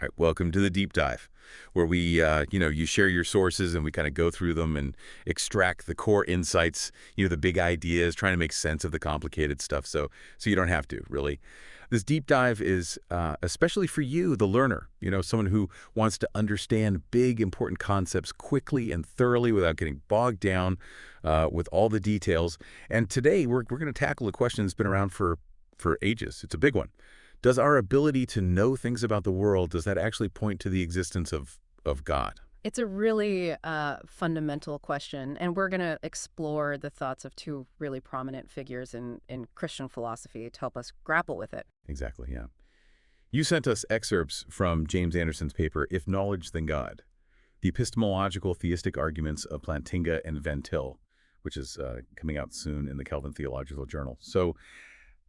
All right, welcome to the deep dive, where you share your sources and we kind of go through them and extract the core insights, the big ideas, trying to make sense of the complicated stuff. So you don't have to really. This deep dive is especially for you, the learner. Someone who wants to understand big, important concepts quickly and thoroughly without getting bogged down with all the details. And today we're going to tackle a question that's been around for ages. It's a big one. Does our ability to know things about the world, does that actually point to the existence of God? It's a really fundamental question, and we're going to explore the thoughts of two really prominent figures in Christian philosophy to help us grapple with it. Exactly, yeah. You sent us excerpts from James Anderson's paper, If Knowledge Then God, the epistemological theistic arguments of Plantinga and Van Til, which is coming out soon in the Calvin Theological Journal. So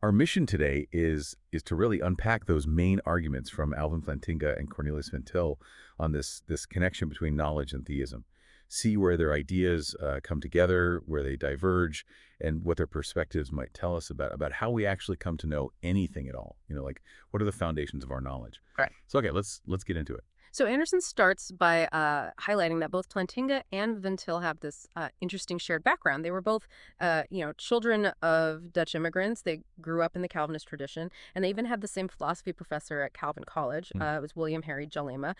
our mission today is to really unpack those main arguments from Alvin Plantinga and Cornelius Van Til on this connection between knowledge and theism. See where their ideas come together, where they diverge, and what their perspectives might tell us about how we actually come to know anything at all. Like what are the foundations of our knowledge? Right. So okay, let's get into it. So Anderson starts by highlighting that both Plantinga and Van Til have this interesting shared background. They were both, children of Dutch immigrants. They grew up in the Calvinist tradition, and they even had the same philosophy professor at Calvin College. It was William Harry Jalema.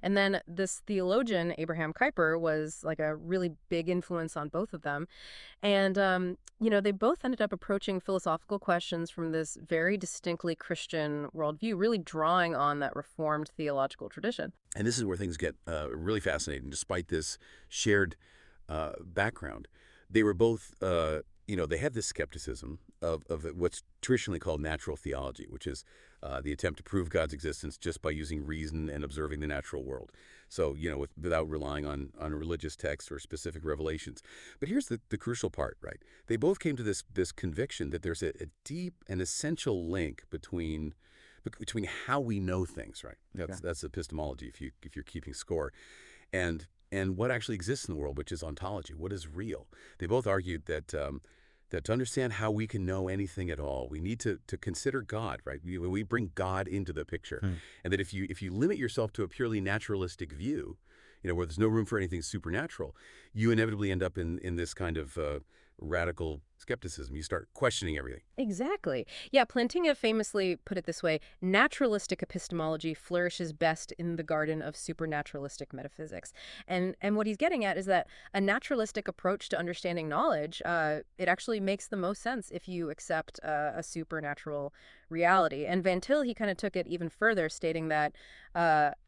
And then this theologian, Abraham Kuyper, was like a really big influence on both of them. And, they both ended up approaching philosophical questions from this very distinctly Christian worldview, really drawing on that Reformed theological tradition. And this is where things get really fascinating. Despite this shared background, they were both, they had this skepticism of what's traditionally called natural theology, which is the attempt to prove God's existence just by using reason and observing the natural world. So, without relying on religious texts or specific revelations. But here's the crucial part, right? They both came to this conviction that there's a deep and essential link between how we know things, right? That's epistemology, if you're keeping score, and what actually exists in the world, which is ontology. What is real? They both argued that to understand how we can know anything at all, we need to consider God, right? We bring God into the picture, and that if you limit yourself to a purely naturalistic view, where there's no room for anything supernatural, you inevitably end up in this kind of radical skepticism. You start questioning everything. Exactly. Yeah, Plantinga famously put it this way: naturalistic epistemology flourishes best in the garden of supernaturalistic metaphysics. And what he's getting at is that a naturalistic approach to understanding knowledge, it actually makes the most sense if you accept a supernatural reality. And Van Til, he kind of took it even further, stating that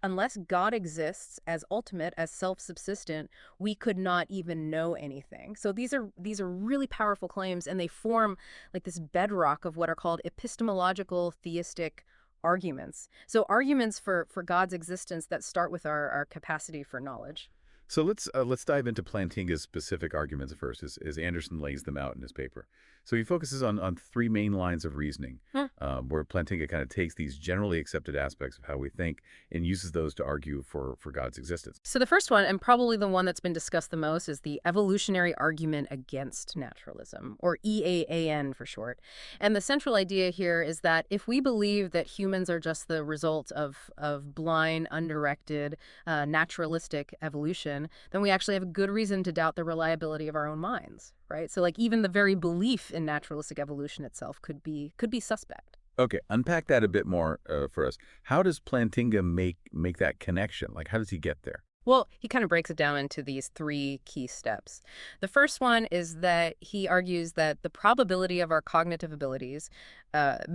unless God exists as ultimate, as self-subsistent, we could not even know anything. So these are really powerful claims, and they form like this bedrock of what are called epistemological theistic arguments. So arguments for God's existence that start with our capacity for knowledge. So let's dive into Plantinga's specific arguments first, as Anderson lays them out in his paper. So he focuses on three main lines of reasoning, where Plantinga kind of takes these generally accepted aspects of how we think and uses those to argue for God's existence. So the first one, and probably the one that's been discussed the most, is the evolutionary argument against naturalism, or EAAN for short. And the central idea here is that if we believe that humans are just the result of blind, undirected, naturalistic evolution, then we actually have a good reason to doubt the reliability of our own minds, right? So like even the very belief in naturalistic evolution itself could be suspect. Okay, unpack that a bit more for us. How does Plantinga make that connection? Like, how does he get there? Well, he kind of breaks it down into these three key steps. The first one is that he argues that the probability of our cognitive abilities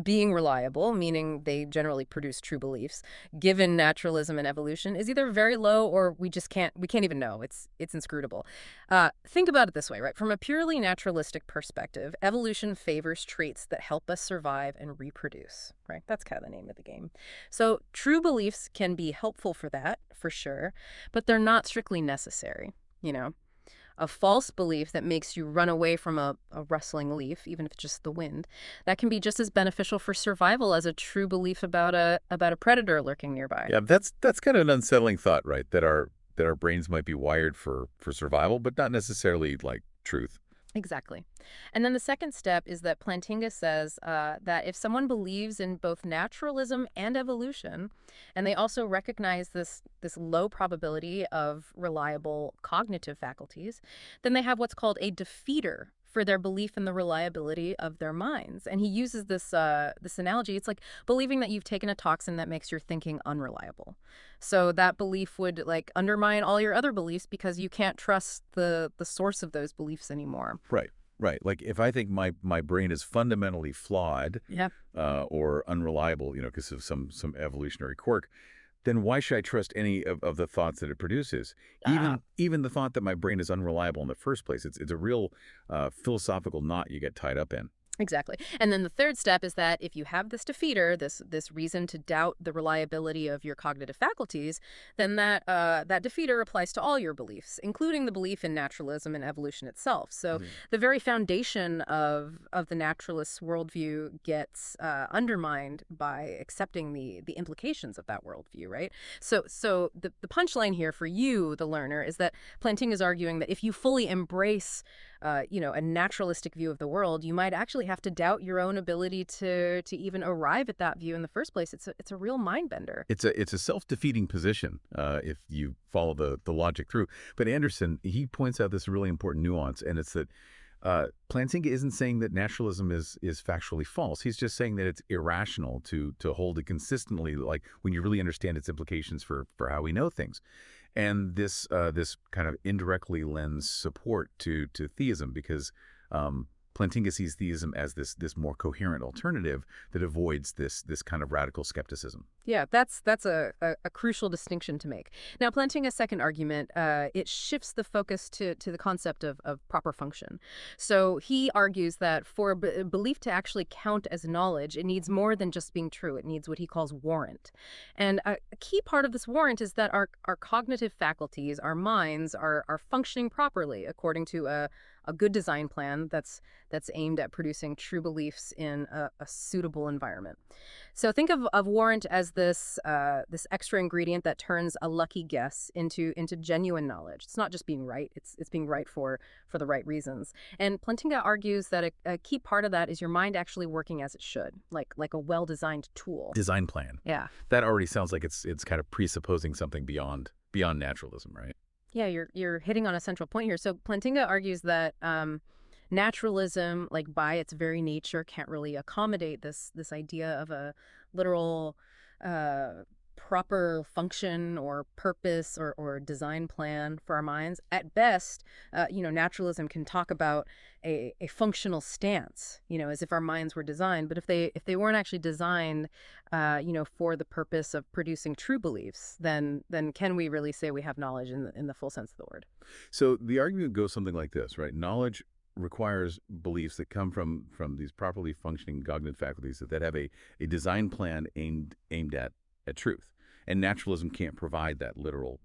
being reliable, meaning they generally produce true beliefs, given naturalism and evolution, is either very low or we can't even know. It's inscrutable. Think about it this way, right? From a purely naturalistic perspective, evolution favors traits that help us survive and reproduce, right? That's kind of the name of the game. So true beliefs can be helpful for that, for sure, but they're not strictly necessary. A false belief that makes you run away from a rustling leaf, even if it's just the wind, that can be just as beneficial for survival as a true belief about a predator lurking nearby. Yeah, that's kind of an unsettling thought, right? That our brains might be wired for survival, but not necessarily like truth. Exactly. And then the second step is that Plantinga says that if someone believes in both naturalism and evolution, and they also recognize this low probability of reliable cognitive faculties, then they have what's called a defeater for their belief in the reliability of their minds. And he uses this analogy. It's like believing that you've taken a toxin that makes your thinking unreliable. So that belief would like undermine all your other beliefs because you can't trust the source of those beliefs anymore. Right, right. Like if I think my brain is fundamentally flawed Yeah. or unreliable, because of some evolutionary quirk, then why should I trust any of the thoughts that it produces? Even the thought that my brain is unreliable in the first place. It's a real philosophical knot you get tied up in. Exactly. And then the third step is that if you have this defeater, this reason to doubt the reliability of your cognitive faculties, then that defeater applies to all your beliefs, including the belief in naturalism and evolution itself. So Mhm. the very foundation of the naturalist's worldview gets undermined by accepting the implications of that worldview, right? So the punchline here for you, the learner, is that Planting is arguing that if you fully embrace a naturalistic view of the world, you might actually have to doubt your own ability to even arrive at that view in the first place. It's a real mind bender. It's a self-defeating position if you follow the logic through. But Anderson, he points out this really important nuance, and it's that Plantinga isn't saying that naturalism is factually false. He's just saying that it's irrational to hold it consistently, like when you really understand its implications for how we know things. And this kind of indirectly lends support to theism because Plantinga sees theism as this more coherent alternative that avoids this kind of radical skepticism. Yeah, that's a crucial distinction to make. Now, Plantinga's second argument, it shifts the focus to the concept of proper function. So he argues that for belief to actually count as knowledge, it needs more than just being true. It needs what he calls warrant. And a key part of this warrant is that our cognitive faculties, our minds, are functioning properly according to a good design plan that's aimed at producing true beliefs in a suitable environment. So think of warrant as this extra ingredient that turns a lucky guess into genuine knowledge. It's not just being right; it's being right for the right reasons. And Plantinga argues that a key part of that is your mind actually working as it should, like a well-designed tool. Design plan. Yeah. That already sounds like it's kind of presupposing something beyond naturalism, right? Yeah, you're hitting on a central point here. So Plantinga argues that naturalism, like by its very nature, can't really accommodate this idea of a literal uh, proper function or purpose or design plan for our minds. At best, naturalism can talk about a functional stance, as if our minds were designed. But if they weren't actually designed, for the purpose of producing true beliefs, then can we really say we have knowledge in the full sense of the word? So the argument goes something like this, right? Knowledge requires beliefs that come from these properly functioning cognitive faculties that have a design plan aimed at truth. And naturalism can't provide that literal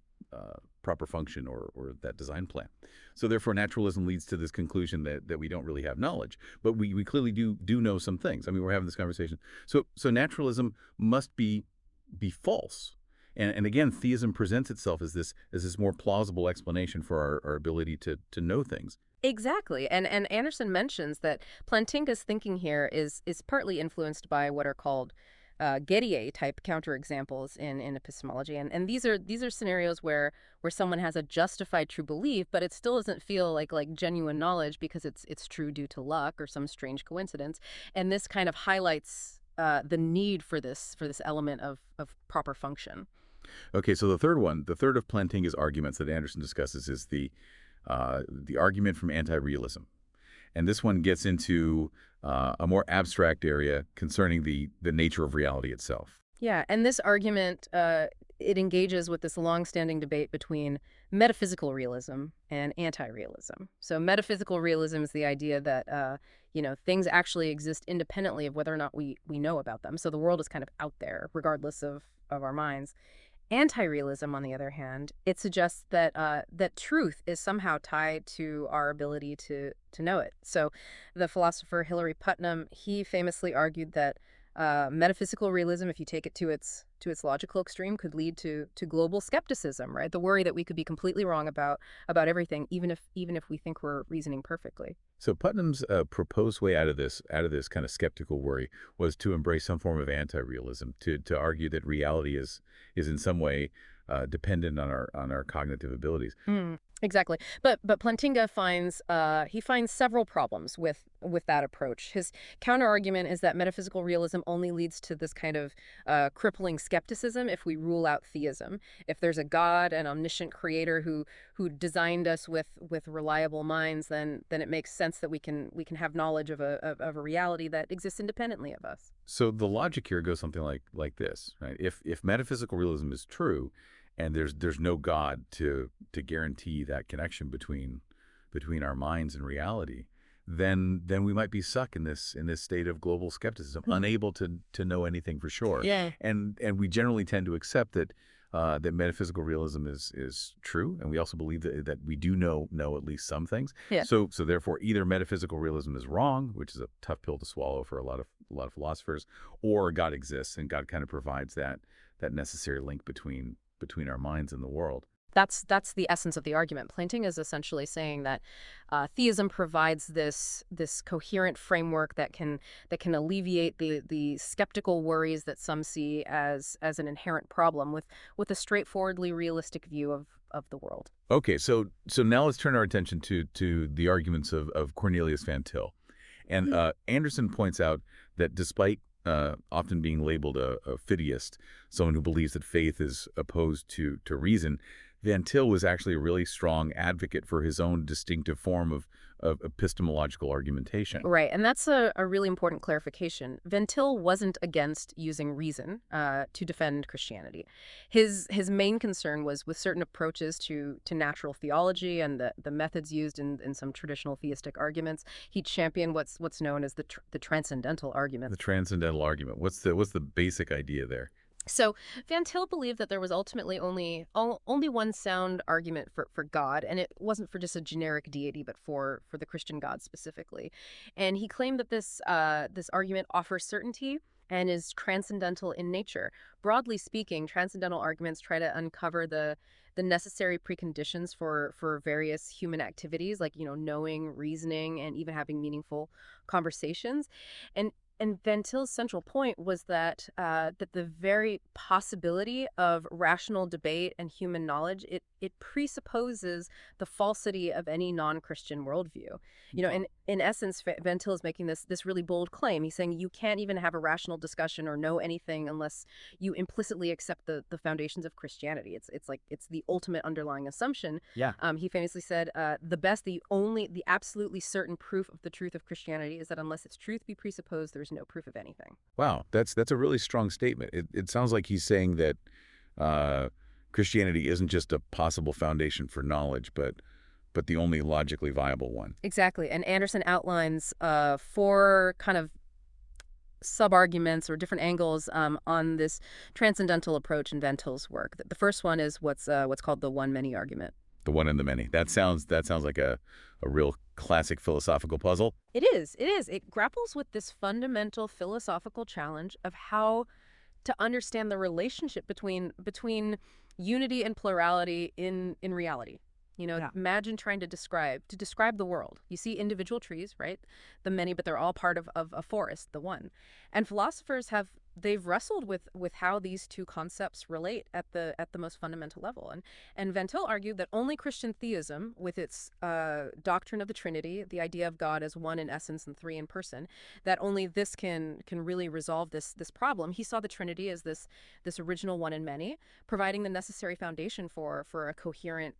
proper function or that design plan. So therefore, naturalism leads to this conclusion that we don't really have knowledge, but we clearly do know some things. I mean, we're having this conversation. So naturalism must be false. And again, theism presents itself as this more plausible explanation for our ability to know things. Exactly. And Anderson mentions that Plantinga's thinking here is partly influenced by what are called Gettier type counterexamples in epistemology. And these are scenarios where someone has a justified true belief, but it still doesn't feel like genuine knowledge because it's true due to luck or some strange coincidence. And this kind of highlights the need for this element of proper function. Okay, so the third of Plantinga's arguments that Anderson discusses is the argument from anti-realism. And this one gets into a more abstract area concerning the nature of reality itself. Yeah, and this argument it engages with this long-standing debate between metaphysical realism and anti-realism. So metaphysical realism is the idea that things actually exist independently of whether or not we know about them. So the world is kind of out there, regardless of our minds. Anti-realism, on the other hand, it suggests that truth is somehow tied to our ability to know it. So, the philosopher Hilary Putnam, he famously argued that Metaphysical realism, if you take it to its logical extreme, could lead to global skepticism, right? The worry that we could be completely wrong about everything, even if we think we're reasoning perfectly. So Putnam's proposed way out of this kind of skeptical worry was to embrace some form of anti-realism, to argue that reality is in some way dependent on our cognitive abilities. Exactly. But Plantinga finds several problems with that approach. His counter argument is that metaphysical realism only leads to this kind of crippling skepticism if we rule out theism. If there's a God, an omniscient creator who designed us with reliable minds, then it makes sense that we can have knowledge of a reality that exists independently of us. So the logic here goes something like this, right? If metaphysical realism is true, and there's no God to guarantee that connection between our minds and reality, then we might be stuck in this state of global skepticism, unable to know anything for sure. Yeah. And we generally tend to accept that metaphysical realism is true, and we also believe that we do know at least some things. Yeah. So therefore, either metaphysical realism is wrong, which is a tough pill to swallow for a lot of philosophers, or God exists, and God kind of provides that necessary link between our minds and the world. That's the essence of the argument. Planting is essentially saying that theism provides this coherent framework that can alleviate the skeptical worries that some see as an inherent problem with a straightforwardly realistic view of the world. Okay, so now let's turn our attention to the arguments of Cornelius Van Til. And Anderson points out that despite often being labeled a fideist, someone who believes that faith is opposed to reason, Van Til was actually a really strong advocate for his own distinctive form of epistemological argumentation. Right, and that's a really important clarification. Van Til wasn't against using reason to defend Christianity. His main concern was with certain approaches to natural theology and the methods used in some traditional theistic arguments. He championed what's known as the transcendental argument. The transcendental argument. What's the basic idea there? So Van Til believed that there was ultimately only one sound argument for God, and it wasn't for just a generic deity, but for the Christian God specifically. And he claimed that this argument offers certainty and is transcendental in nature. Broadly speaking, transcendental arguments try to uncover the necessary preconditions for various human activities, like knowing, reasoning, and even having meaningful conversations. And Van Til's central point was that the very possibility of rational debate and human knowledge, it presupposes the falsity of any non-Christian worldview. In essence, Van Til is making this really bold claim. He's saying you can't even have a rational discussion or know anything unless you implicitly accept the foundations of Christianity. It's the ultimate underlying assumption. Yeah. He famously said, the absolutely certain proof of the truth of Christianity is that unless its truth be presupposed, there's no proof of anything. Wow, that's a really strong statement. It sounds like he's saying that Christianity isn't just a possible foundation for knowledge, but the only logically viable one. Exactly. And Anderson outlines four kind of sub-arguments or different angles on this transcendental approach in Van Til's work. The first one is what's called the one-many argument. The one and the many. That sounds like a real classic philosophical puzzle. It is. It grapples with this fundamental philosophical challenge of how to understand the relationship between unity and plurality in reality. Imagine trying to describe the world. You see individual trees, right? The many, but they're all part of a forest, the one. And philosophers they've wrestled with how these two concepts relate at the most fundamental level. And Van Til argued that only Christian theism, with its doctrine of the Trinity, the idea of God as one in essence and three in person, that only this can really resolve this problem. He saw the Trinity as this original one in many, providing the necessary foundation for a coherent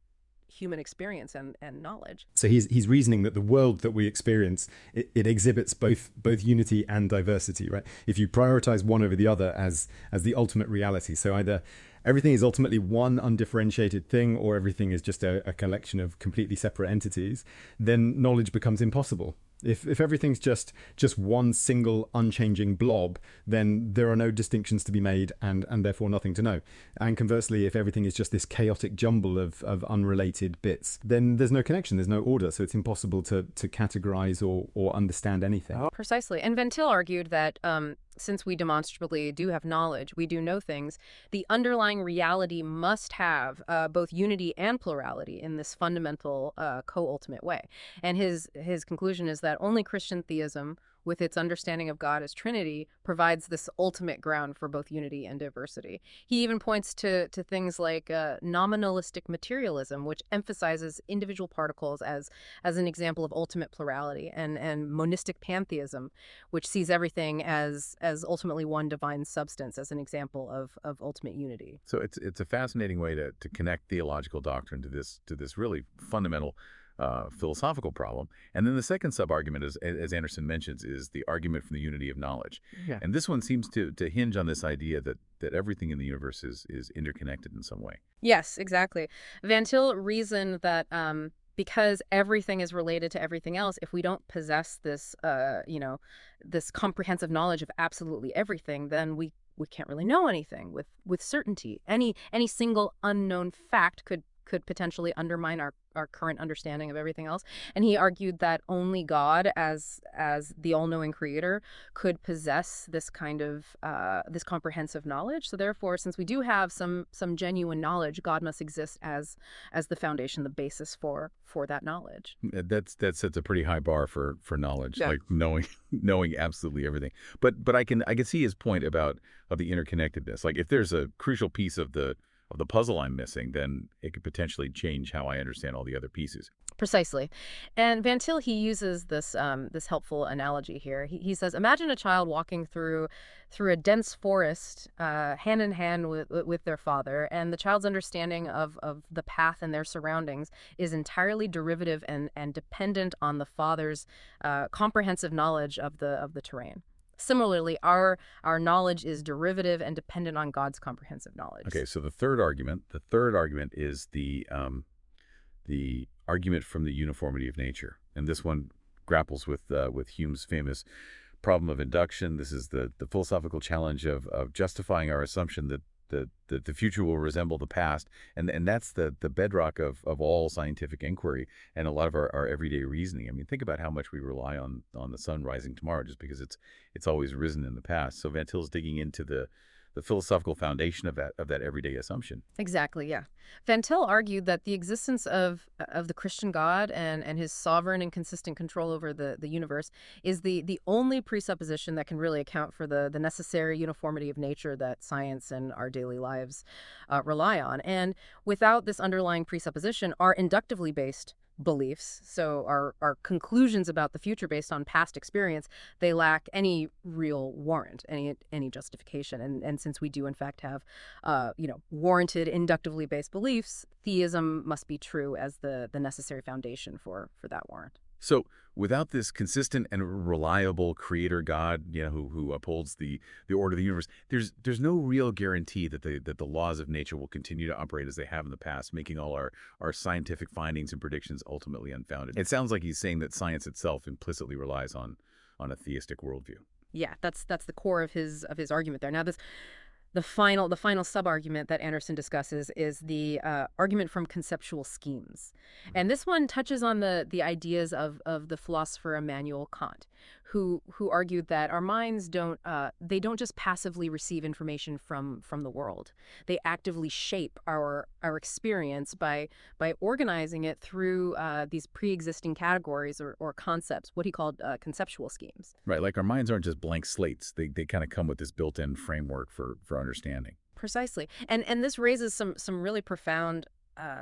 human experience and knowledge. So he's reasoning that the world that we experience, it exhibits both unity and diversity, right? If you prioritize one over the other as the ultimate reality, so either everything is ultimately one undifferentiated thing or everything is just a collection of completely separate entities, then knowledge becomes impossible. If everything's just one single unchanging blob, then there are no distinctions to be made and therefore nothing to know. And conversely, if everything is just this chaotic jumble of unrelated bits, then there's no connection, there's no order. So it's impossible to categorize or understand anything. Precisely. And Van Til argued that Since we demonstrably do have knowledge, we do know things, the underlying reality must have both unity and plurality in this fundamental co-ultimate way. And his conclusion is that only Christian theism, with its understanding of God as Trinity, provides this ultimate ground for both unity and diversity. He even points to things like nominalistic materialism, which emphasizes individual particles as an example of ultimate plurality, and monistic pantheism, which sees everything as ultimately one divine substance, as an example of ultimate unity. So it's a fascinating way to connect theological doctrine to this really fundamental philosophical problem. And then the second sub-argument, as Anderson mentions, is the argument from the unity of knowledge. Yeah. And this one seems to hinge on this idea that everything in the universe is interconnected in some way. Yes, exactly. Van Til reasoned that because everything is related to everything else, if we don't possess this, this comprehensive knowledge of absolutely everything, then we can't really know anything with certainty. Any single unknown fact could potentially undermine our current understanding of everything else. And he argued that only God, as the all-knowing creator, could possess this kind of this comprehensive knowledge. So therefore, since we do have some genuine knowledge, God must exist as the foundation, the basis for that knowledge. That sets a pretty high bar for knowledge, Yeah. like knowing absolutely everything. But I can see his point of the interconnectedness. Like if there's a crucial piece of the puzzle I'm missing, then it could potentially change how I understand all the other pieces. Precisely. And Van Til, he uses this helpful analogy here. He says, imagine a child walking through a dense forest, hand in hand with their father, and the child's understanding of the path and their surroundings is entirely derivative and dependent on the father's comprehensive knowledge of the terrain. Similarly, our knowledge is derivative and dependent on God's comprehensive knowledge. Okay, so the third argument is the argument from the uniformity of nature, and this one grapples with Hume's famous problem of induction. This is the philosophical challenge of justifying our assumption that the future will resemble the past, and that's the bedrock of all scientific inquiry and a lot of our everyday reasoning. I mean, think about how much we rely on the sun rising tomorrow just because it's always risen in the past. So Van Til's digging into the philosophical foundation of that everyday assumption. Exactly, yeah. Van Til argued that the existence of the Christian God and his sovereign and consistent control over the universe is the only presupposition that can really account for the necessary uniformity of nature that science and our daily lives rely on. And without this underlying presupposition, our inductively based beliefs, so our conclusions about the future based on past experience, they lack any real warrant, any justification. And since we do in fact have warranted inductively based beliefs, theism must be true as the necessary foundation for that warrant. So without this consistent and reliable creator God, who upholds the order of the universe, there's no real guarantee that the laws of nature will continue to operate as they have in the past, making all our scientific findings and predictions ultimately unfounded. It sounds like he's saying that science itself implicitly relies on a theistic worldview. Yeah, that's the core of his argument there. Now the final sub-argument that Anderson discusses is the argument from conceptual schemes. And this one touches on the ideas of the philosopher Immanuel Kant, who argued that our minds don't just passively receive information from the world. They actively shape our experience by organizing it through these pre-existing categories or concepts, what he called conceptual schemes. Right, like our minds aren't just blank slates. They kind of come with this built-in framework for understanding. Precisely. And this raises some really profound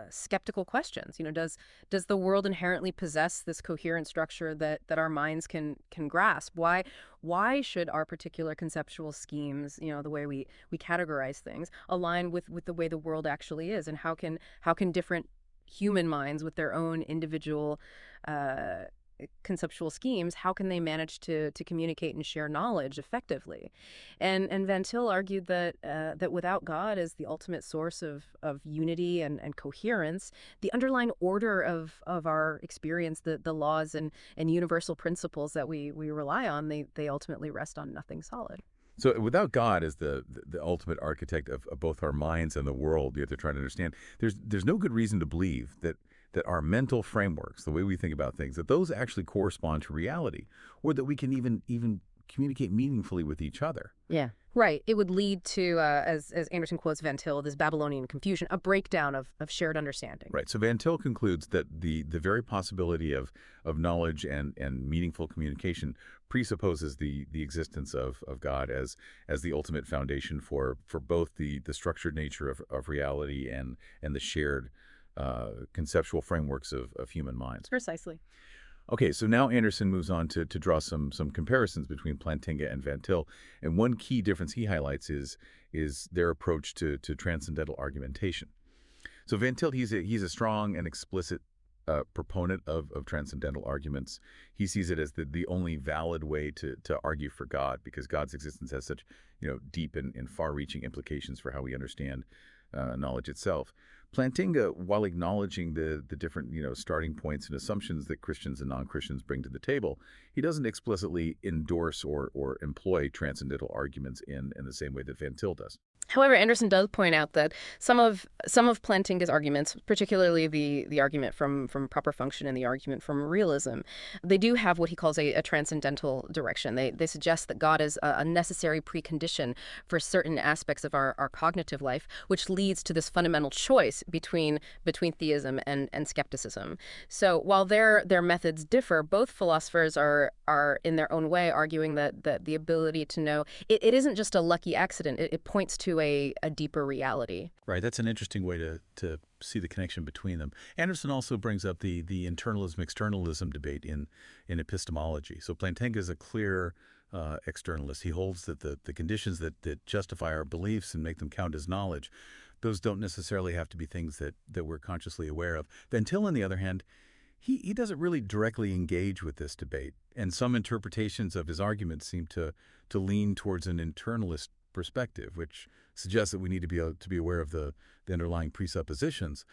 skeptical questions. Does the world inherently possess this coherent structure that our minds can grasp? Why should our particular conceptual schemes, the way we categorize things, align with the way the world actually is? And how can different human minds with their own individual conceptual schemes, how can they manage to communicate and share knowledge effectively? And Van Til argued that without God as the ultimate source of unity and coherence, the underlying order of our experience, the laws and universal principles that we rely on, they ultimately rest on nothing solid. So without God as the ultimate architect of both our minds and the world you have to try to understand, there's no good reason to believe that our mental frameworks, the way we think about things, that those actually correspond to reality, or that we can even communicate meaningfully with each other. Yeah. Right. It would lead to, as Anderson quotes Van Til, this Babylonian confusion, a breakdown of shared understanding. Right. So Van Til concludes that the very possibility of knowledge and meaningful communication presupposes the existence of God as the ultimate foundation for both the structured nature of reality and the shared conceptual frameworks of human minds. Precisely. Okay, so now Anderson moves on to draw some comparisons between Plantinga and Van Til, and one key difference he highlights is their approach to transcendental argumentation. So Van Til, he's a strong and explicit proponent of transcendental arguments. He sees it as the only valid way to argue for God, because God's existence has such deep and far-reaching implications for how we understand knowledge itself. Plantinga, while acknowledging the different starting points and assumptions that Christians and non-Christians bring to the table, he doesn't explicitly endorse or employ transcendental arguments in the same way that Van Til does. However, Anderson does point out that some of Plantinga's arguments, particularly the argument from proper function and the argument from realism, they do have what he calls a transcendental direction. They suggest that God is a necessary precondition for certain aspects of our cognitive life, which leads to this fundamental choice between theism and skepticism. So while their methods differ, both philosophers are in their own way arguing that the ability to know it isn't just a lucky accident. It points to a deeper reality. Right. That's an interesting way to see the connection between them. Anderson also brings up the internalism-externalism debate in epistemology. So Plantinga is a clear externalist. He holds that the conditions that justify our beliefs and make them count as knowledge, those don't necessarily have to be things that we're consciously aware of. Van Til, on the other hand, he doesn't really directly engage with this debate, and some interpretations of his arguments seem to lean towards an internalist perspective, which suggests that we need to be aware of the underlying presuppositions.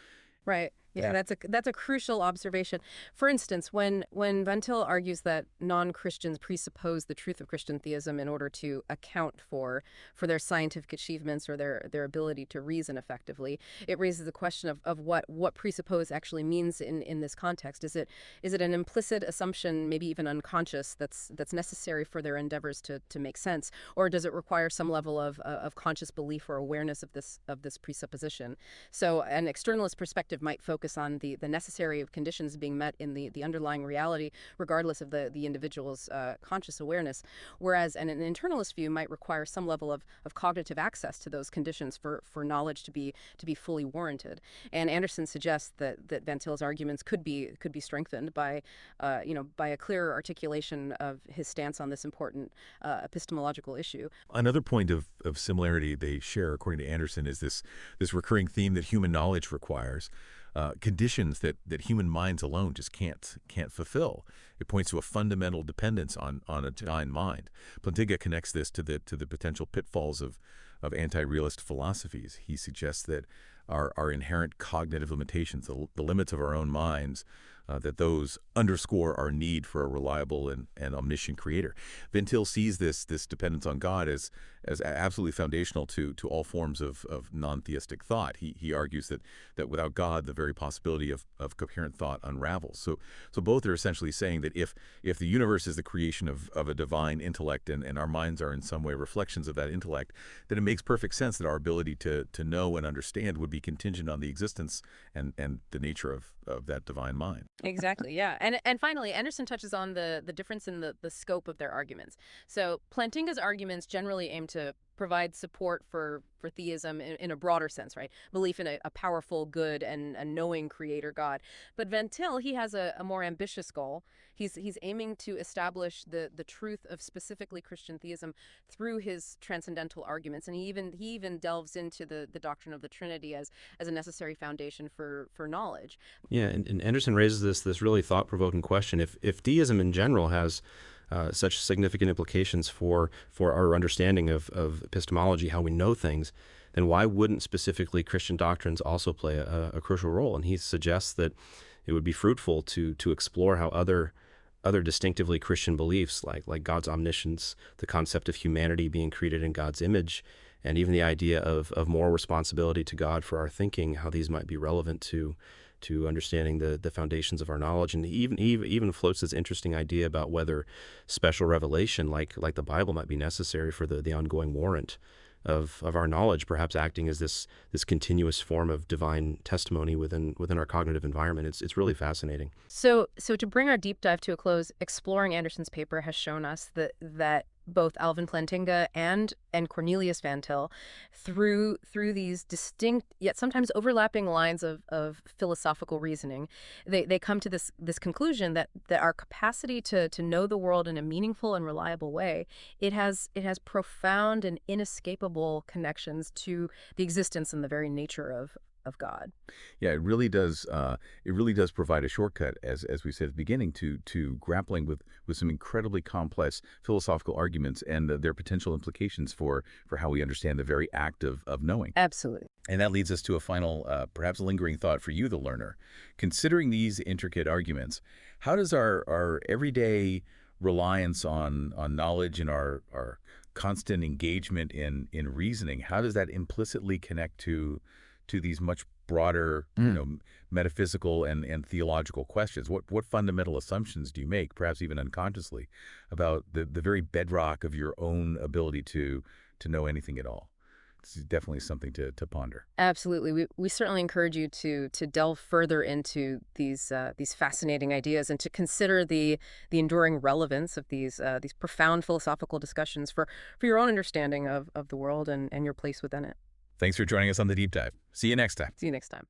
Right. Yeah, that's a crucial observation. For instance, when Van Til argues that non-Christians presuppose the truth of Christian theism in order to account for their scientific achievements or their ability to reason effectively, it raises the question of what presuppose actually means in this context. Is it an implicit assumption, maybe even unconscious, that's necessary for their endeavors to make sense, or does it require some level of conscious belief or awareness of this presupposition? So an externalist perspective might focus on the necessary conditions being met in the underlying reality, regardless of the individual's conscious awareness, whereas an internalist view might require some level of cognitive access to those conditions for knowledge to be fully warranted. And Anderson suggests that Van Til's arguments could be strengthened by a clearer articulation of his stance on this important epistemological issue. Another point of similarity they share, according to Anderson, is this recurring theme that human knowledge requires conditions that human minds alone just can't fulfill. It points to a fundamental dependence on a divine mind. Plantiga connects this to the potential pitfalls of anti-realist philosophies. He suggests that our inherent cognitive limitations, the limits of our own minds, that those underscore our need for a reliable and omniscient creator. Van Til sees this dependence on God as absolutely foundational to all forms of non-theistic thought. He argues that without God, the very possibility of coherent thought unravels. So both are essentially saying that if the universe is the creation of a divine intellect and our minds are in some way reflections of that intellect, then it makes perfect sense that our ability to know and understand would be contingent on the existence and the nature of that divine mind. Exactly, yeah. And finally, Anderson touches on the difference in the scope of their arguments. So Plantinga's arguments generally aim to provide support for theism in a broader sense, right? Belief in a powerful, good, and a knowing creator God. But Van Til, he has a more ambitious goal. He's aiming to establish the truth of specifically Christian theism through his transcendental arguments, and he even delves into the doctrine of the Trinity as a necessary foundation for knowledge. Yeah, and Anderson raises this really thought-provoking question. If theism in general has such significant implications for our understanding of epistemology, how we know things, then why wouldn't specifically Christian doctrines also play a crucial role? And he suggests that it would be fruitful to explore how other distinctively Christian beliefs like God's omniscience, the concept of humanity being created in God's image, and even the idea of moral responsibility to God for our thinking, how these might be relevant to understanding the foundations of our knowledge. And even floats this interesting idea about whether special revelation, like the Bible, might be necessary for the ongoing warrant of our knowledge, perhaps acting as this continuous form of divine testimony within our cognitive environment. It's really fascinating. So to bring our deep dive to a close, exploring Anderson's paper has shown us that both Alvin Plantinga and Cornelius Van Til, through these distinct yet sometimes overlapping lines of philosophical reasoning, they come to this conclusion that our capacity to know the world in a meaningful and reliable way, it has profound and inescapable connections to the existence and the very nature of God. Yeah, it really does. It really does provide a shortcut, as we said at the beginning, to grappling with some incredibly complex philosophical arguments and their potential implications for how we understand the very act of knowing. Absolutely. And that leads us to a final, perhaps lingering thought for you, the learner. Considering these intricate arguments, how does our everyday reliance on knowledge and our constant engagement in reasoning, how does that implicitly connect to these much broader, metaphysical and theological questions? What fundamental assumptions do you make, perhaps even unconsciously, about the very bedrock of your own ability to know anything at all? This is definitely something to ponder. Absolutely. We certainly encourage you to delve further into these fascinating ideas and to consider the enduring relevance of these profound philosophical discussions for your own understanding of the world and your place within it. Thanks for joining us on The Deep Dive. See you next time. See you next time.